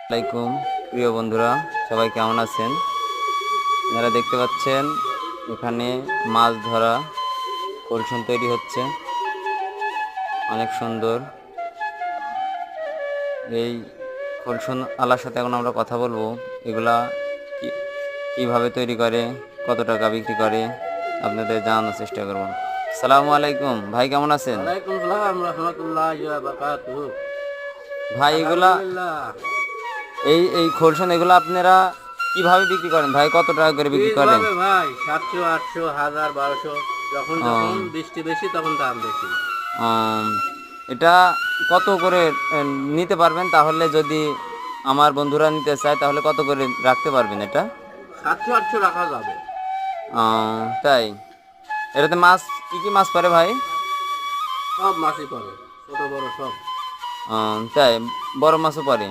আসসালামাইকুম প্রিয় বন্ধুরা, সবাই কেমন আছেন? আপনারা দেখতে পাচ্ছেন এখানে মাছ ধরা কলসন তৈরি হচ্ছে, অনেক সুন্দর। এই কলসন আলার সাথে এখন আমরা কথা বলবো, এগুলা কিভাবে তৈরি করে, কত টাকা বিক্রি করে আপনাদের জানানোর চেষ্টা করব। আসসালামু আলাইকুম ভাই, কেমন আছেন? ওয়ালাইকুম সালাম রাহমাতুল্লাহি ওয়া বারাকাতুহু। ভাই এগুলা আলহামদুলিল্লাহ। এই এই খোলসন এগুলো আপনারা কিভাবে বিক্রি করেন ভাই? কত টাকা করে বিক্রি করেন? এইভাবে ভাই 700, 800, 1000, 1200, যখন যখন উম, বৃষ্টি বেশি তখন দাম বেশি। উম, এটা কত করে নিতে পারবেন? তাহলে যদি আমার বন্ধুরা নিতে চায় তাহলে কত করে রাখতে পারবেন এটা? 700, 800 রাখা যাবে। তাই এটাতে মাছ কি কি মাছ পড়ে ভাই? সব মাছই পড়ে, ছোট বড় সব। তাই বড় মাছও পড়ে?